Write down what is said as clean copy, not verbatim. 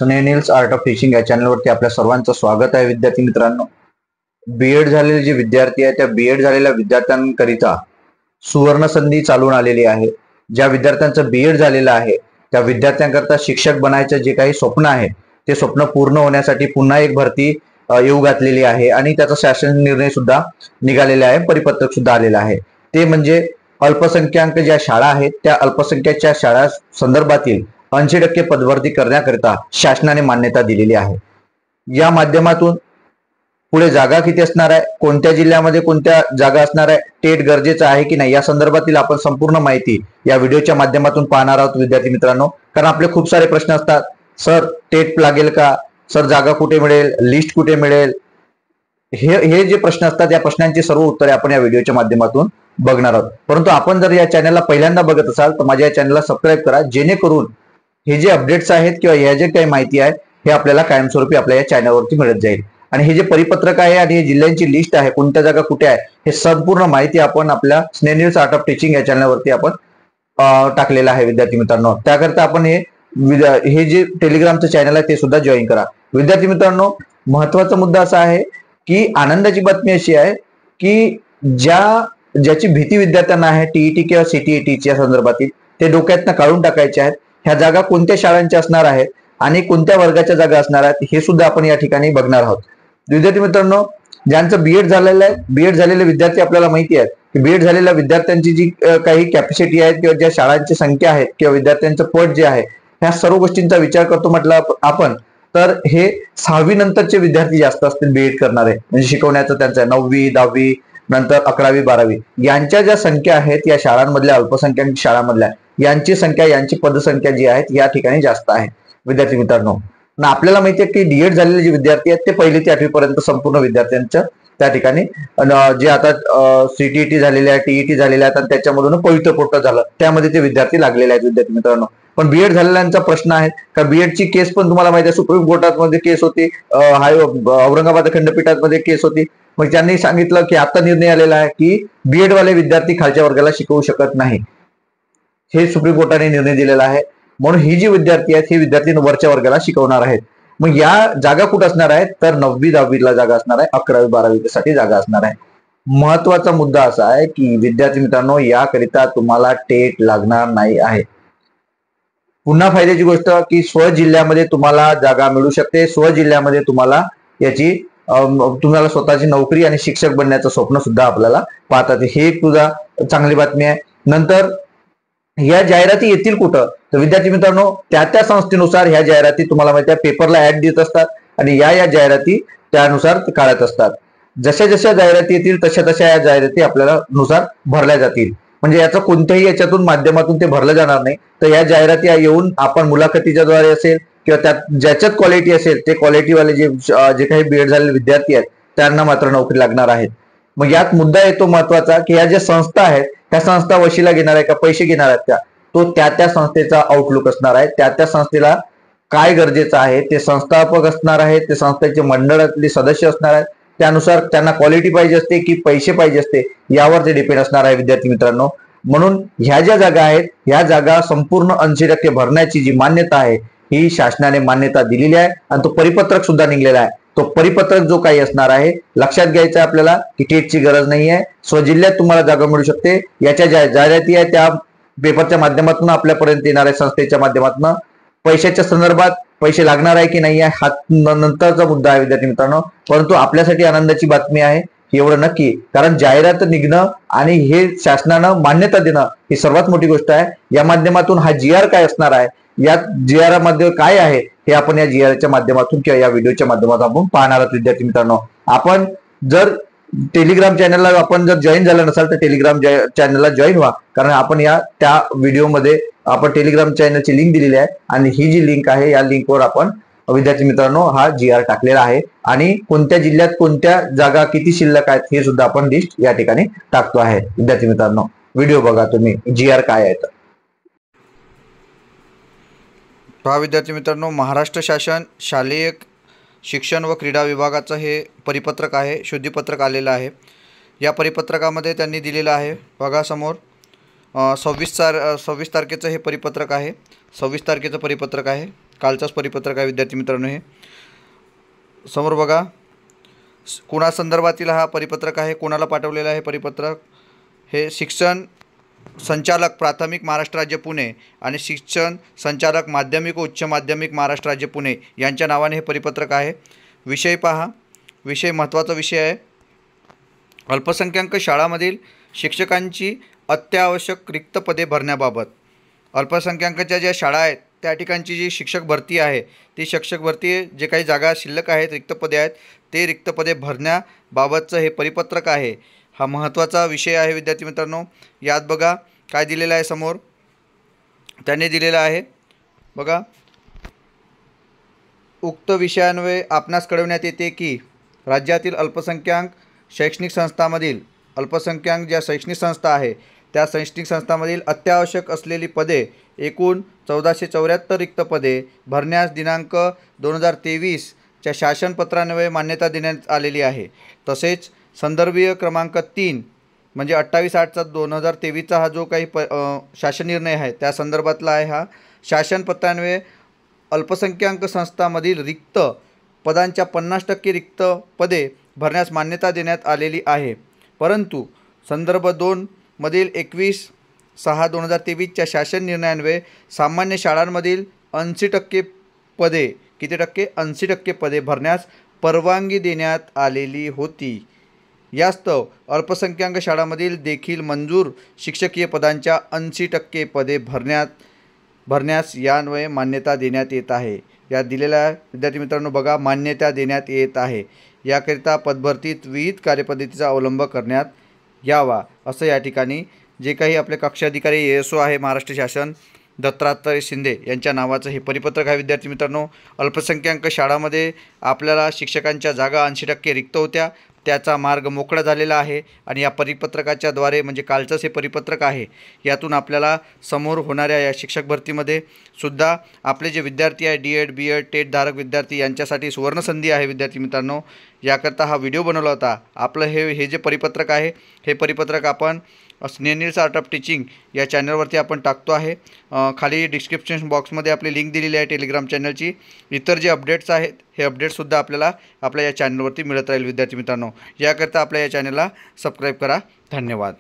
स्नेनिल्स art of teaching या चॅनलवरती आपल्या सर्वांचं स्वागत आहे. विद्यार्थी मित्रांनो, बीएड झालेले जे विद्यार्थी आहेत त्या बीएड झालेल्या विद्यार्थ्यांकरिता सुवर्ण संधी चालून आलेली आहे. ज्या विद्यार्थ्यांचं बीएड झालेलं आहे त्या विद्यार्थ्यांकरता शिक्षक बनायचं जे काही स्वप्न आहे ते स्वप्न पूर्ण होण्यासाठी पुन्हा एक भरती येऊ घातलेली आहे आणि त्याचा शासन निर्णय सुद्धा निघालेला आहे, परिपत्रक सुद्धा आलेलं आहे. ते म्हणजे अल्पसंख्याक ज्या शाळा आहेत त्या अल्पसंख्याकच्या शाळा संदर्भातील 80% पदभरती करण्याकरिता शासनाने मान्यता दिलेली आहे. या माध्यमातून पुढे जागा किती असणार आहे, कोणत्या जिल्ह्यामध्ये कोणत्या जागा असणार आहे, टेट गरजेचं आहे की नाही या संदर्भातील आपण संपूर्ण माहिती या व्हिडिओच्या माध्यमातून पाहणार आहोत विद्यार्थी मित्रांनो. कारण आपले खूप सारे प्रश्न असतात, सर टेट लागेल का, सर जागा कुठे मिळेल, लिस्ट कुठे मिळेल, हे जे प्रश्न असतात या प्रश्नांची सर्व उत्तरे आपण या व्हिडिओच्या माध्यमातून बघणार आहोत. परंतु आपण जर या चॅनलला पहिल्यांदा बघत असाल तर माझ्या या चॅनलला सबस्क्राईब करा, जेणेकरून हे जे अपडेट्स आहेत किंवा या जे काही माहिती आहे हे आपल्याला कायमस्वरूपी आपल्या या चॅनलवरती मिळत जाईल. आणि हे जे परिपत्रक आहे आणि हे जिल्ह्यांची लिस्ट आहे, कोणत्या जागा कुठे आहे, हे संपूर्ण माहिती आपण आपल्या स्नेनिल्स आर्ट ऑफ टीचिंग या चॅनलवरती आपण टाकलेलं आहे विद्यार्थी मित्रांनो. त्याकरता आपण हे जे टेलिग्रामचं चॅनल आहे ते सुद्धा जॉईन करा. विद्यार्थी मित्रांनो, महत्वाचा मुद्दा असा आहे की आनंदाची बातमी अशी आहे की ज्याची भीती विद्यार्थ्यांना आहे टीईटी किंवा सीटीईटीच्या संदर्भातील ते डोक्यातनं काढून टाकायचे आहेत. ह्या जागा कोणत्या शाळांच्या असणार आहेत आणि कोणत्या वर्गाच्या जागा असणार आहेत हे सुद्धा आपण या ठिकाणी बघणार आहोत. विद्यार्थी मित्रांनो, ज्यांचं बीएड झालेलं आहे, बीएड झालेले विद्यार्थी आपल्याला माहिती आहे की बीएड झालेल्या विद्यार्थ्यांची जी काही कॅपॅसिटी आहे किंवा ज्या शाळांची संख्या आहे किंवा विद्यार्थ्यांचं पट जे आहे ह्या सर्व गोष्टींचा विचार करतो म्हटलं आपण तर हे 6वी नंतरचे विद्यार्थी जास्त असतील बीएड करणारे, म्हणजे शिकवण्याचं त्यांचं 9वी 10वी नंतर 11वी 12वी यांच्या ज्या संख्या आहेत या शाळांमधल्या अल्पसंख्याक शाळांमधल्या यांची संख्या, यांची पदसंख्या जी आहेत या ठिकाणी जास्त आहे. विद्यार्थी मित्रांनो, आपल्याला माहिती आहे की डीएड झालेले जे विद्यार्थी आहेत ते 1ली ते 8वी पर्यंत संपूर्ण विद्यार्थ्यांच्या त्या ठिकाणी जे आता सीटीईटी झालेले आहे, टीईटी झालेले आहेत आणि त्याच्यामधून पवित्र पोर्टल झालं त्यामध्ये ते विद्यार्थी लागलेले आहेत. विद्यार्थी मित्रांनो, पण बीएड झालेल्यांचा प्रश्न आहे का बीएडची केस पण तुम्हाला माहिती आहे सुप्रीम कोर्टामध्ये केस होती, औरंगाबाद खंडपीठामध्ये केस होती. मग त्यांनी सांगितलं की आता निर्णय आलेला आहे की बीएड वाले विद्यार्थी खालच्या वर्गाला शिकवू शकत नाही, हे सुप्रीम कोर्टाने निर्णय दिलेला आहे. म्हणून ही जी विद्यार्थी आहेत हे विद्यार्थी वरच्या वर्गाला शिकवणार आहेत. मग या जागा कुठे असणार आहेत तर 9वी 10वीला जागा असणार आहे, 11वी 12वी साठी जागा असणार आहे. महत्वाचा मुद्दा असा आहे की विद्यार्थी मित्रांनो, याकरिता तुम्हाला टेट लागणार नाही आहे. पुन्हा फायद्याची गोष्ट की स्वजिल्ह्यामध्ये तुम्हाला जागा मिळू शकते. स्वजिल्ह्यामध्ये तुम्हाला याची तुम्हाला स्वतःची नोकरी आणि शिक्षक बनण्याचं स्वप्न सुद्धा आपल्याला पाहतात, हे एक तुझा चांगली बातमी आहे. नंतर या जाहिराती येतील कुठं तर विद्यार्थी मित्रांनो, त्या संस्थेनुसार ह्या जाहिराती तुम्हाला माहिती आहे पेपरला ऍड देत असतात आणि या जाहिराती त्यानुसार काढत असतात. जशा जशा जाहिराती येतील तशा तशा या जाहिराती आपल्याला नुसार भरल्या जातील. म्हणजे याचं कोणत्याही याच्यातून माध्यमातून ते भरलं जाणार नाही. तर या जाहिराती येऊन आपण मुलाखतीच्या द्वारे असेल किंवा त्यात ज्याच्यात क्वालिटी असेल ते क्वालिटीवाले जे काही बीएड झालेले विद्यार्थी आहेत त्यांना मात्र नोकरी लागणार आहेत. मग यात मुद्दा येतो महत्वाचा की या ज्या संस्था आहेत त्या संस्था वशिला घेणार आहे का, पैसे घेणार आहेत का, तो त्या संस्थेचा आउटलुक असणार आहे. त्या संस्थेला काय गरजेचं आहे ते संस्थापक असणार आहे, ते संस्थेचे मंडळातले सदस्य असणार आहेत, त्यानुसार त्यांना क्वालिटी पाहिजे असते की पैसे पाहिजे असते यावर ते डिपेंड असणार आहे. विद्यार्थी मित्रांनो, म्हणून ह्या ज्या जागा आहेत ह्या जागा संपूर्ण 80% भरण्याची जी मान्यता आहे ही शासनाने मान्यता दिलेली आहे आणि तो परिपत्रक सुद्धा निघलेला आहे. तो परिपत्रक जो काही असणार आहे लक्षात घ्यायचं आहे आपल्याला की टेटची गरज नाही आहे, स्वजिल्ह्यात तुम्हाला जागा मिळू शकते. याच्या ज्या जाहिराती आहे त्या पेपरच्या माध्यमातून आपल्यापर्यंत येणाऱ्या संस्थेच्या माध्यमातून पैशाच्या संदर्भात पैसे लागणार आहे की नाही आहे हा नंतरचा मुद्दा आहे विद्यार्थी मित्रांनो. परंतु आपल्यासाठी आनंदाची बातमी आहे एवढं नक्की, कारण जाहिरात निघणं आणि हे शासनानं मान्यता देणं ही सर्वात मोठी गोष्ट आहे. या माध्यमातून हा जीआर काय असणार आहे, या जीआर मध्ये काय आहे हे आपण या जीआरच्या माध्यमातून किंवा या व्हिडिओच्या माध्यमातून आपण पाहणार आहोत. विद्यार्थी मित्रांनो, आपण जर टेलिग्राम चॅनलला आपण जर जॉईन झाला नसाल तर टेलिग्राम चॅनलला जॉईन व्हा, कारण आपण त्या व्हिडिओमध्ये आपण टेलिग्राम चॅनलची लिंक दिलेली आहे आणि ही जी लिंक आहे या लिंकवर आपण विद्यार्थी मित्रांनो हा जीआर टाकलेला आहे आणि कोणत्या जिल्ह्यात कोणत्या जागा किती शिल्लक आहेत हे सुद्धा आपण लिस्ट या ठिकाणी टाकतो आहे. विद्यार्थी मित्रांनो, व्हिडिओ बघा तुम्ही जीआर काय आहे. पहा विद्यार्थी मित्रांनो, महाराष्ट्र शासन शालेय शिक्षण व क्रीडा विभागाचं हे परिपत्रक आहे, शुद्धीपत्रक आलेलं आहे. या परिपत्रकामध्ये त्यांनी दिलेलं आहे बघा समोर 26 तारखेचं हे परिपत्रक आहे, 26 तारखेचं परिपत्रक आहे. कालचाच परिपत्रक आहे विद्यार्थी मित्रांनो. हे समोर बघा, कुणासंदर्भातील हा परिपत्रक आहे, कोणाला पाठवलेलं आहे परिपत्रक. हे शिक्षण संचालक प्राथमिक महाराष्ट्र राज्य पुणे आणि शिक्षण संचालक माध्यमिक व उच्च माध्यमिक महाराष्ट्र राज्य पुणे यांच्या नावाने हे परिपत्रक आहे. विषय पहा, विषय महत्त्वाचा विषय आहे. अल्पसंख्याक शाळांमधील शिक्षकांची अत्यावश्यक रिक्त पदे भरण्याबाबत. अल्पसंख्याकांच्या ज्या शाळा आहेत त्या ठिकाणची जी शिक्षक भरती आहे, ती शिक्षक भरती जे काही जागा शिल्लक आहेत, रिक्त पदे आहेत, ते रिक्त पदे भरण्याबाबतचं हे परिपत्रक आहे. हा महत्त्वाचा विषय आहे विद्यार्थी मित्रांनो. यात बघा काय दिलेलं आहे समोर, त्यांनी दिलेलं आहे बघा. उक्त विषयान्वये आपणास कळविण्यात येते की राज्यातील अल्पसंख्याक शैक्षणिक संस्थांमधील अल्पसंख्याक ज्या शैक्षणिक संस्था आहे त्या शैक्षणिक संस्थांमधील अत्यावश्यक असलेली पदे एकूण 1474 रिक्त पदे भरण्यास दिनांक 2023च्या शासनपत्रान्वये मान्यता देण्यात आलेली आहे. तसेच संदर्भीय क्रमांक 3 म्हणजे 28/8/2023चा हा जो काही शासन निर्णय आहे त्या संदर्भातला आहे. हा शासनपत्रान्वये अल्पसंख्याक संस्थांमधील रिक्त पदांच्या 50% रिक्त पदे भरण्यास मान्यता देण्यात आलेली आहे. परंतु संदर्भ 2 मधील 21/6/2023च्या शासन निर्णयान्वये सामान्य शाळांमधील 80% पदे, किती टक्के, 80% पदे भरण्यास परवानगी देण्यात आलेली होती. यास्तव अल्पसंख्याक शाळांमधील देखील मंजूर शिक्षकीय पदांच्या 80% पदे भरण्यास यान्वये मान्यता देण्यात येत आहे. यात दिलेल्या विद्यार्थी मित्रांनो बघा, मान्यता देण्यात येत आहे. याकरिता पदभरतीत विहित कार्यपद्धतीचा अवलंब करण्यात यावा असं या ठिकाणी जे काही आपले कक्षाधिकारी ASO आहे महाराष्ट्र शासन दत्तात्रय शिंदे यांच्या नावाचं हे परिपत्रक आहे. विद्यार्थी मित्रांनो, अल्पसंख्याक शाळांमध्ये आपल्याला शिक्षकांच्या जागा 80% रिक्त होत्या, त्याचा मार्ग मोकळा झालेला आहे आणि या परिपत्रकाच्या द्वारे म्हणजे कालचंच हे परिपत्रक आहे, यातून आपल्याला समोर होणाऱ्या या शिक्षक भरतीमध्ये सुद्धा आपले जे विद्यार्थी आहे DED BEd टेट धारक विद्यार्थी यांच्यासाठी सुवर्णसंधी आहे. विद्यार्थी मित्रांनो, याकरता हा व्हिडिओ बनवला होता. आपलं हे जे परिपत्रक आहे हे परिपत्रक आपण स्नेनिल्स आर्ट ऑफ टीचिंग या चॅनलवरती आपण टाकतो आहे. खाली डिस्क्रिप्शन बॉक्समध्ये आपली लिंक दिलेली आहे टेलिग्राम चॅनलची. इतर जे अपडेट्स आहेत हे अपडेट्ससुद्धा आपल्याला आपल्या या चॅनलवरती मिळत राहील. विद्यार्थी मित्रांनो, याकरता आपल्या या चॅनलला सबस्क्राईब करा. धन्यवाद.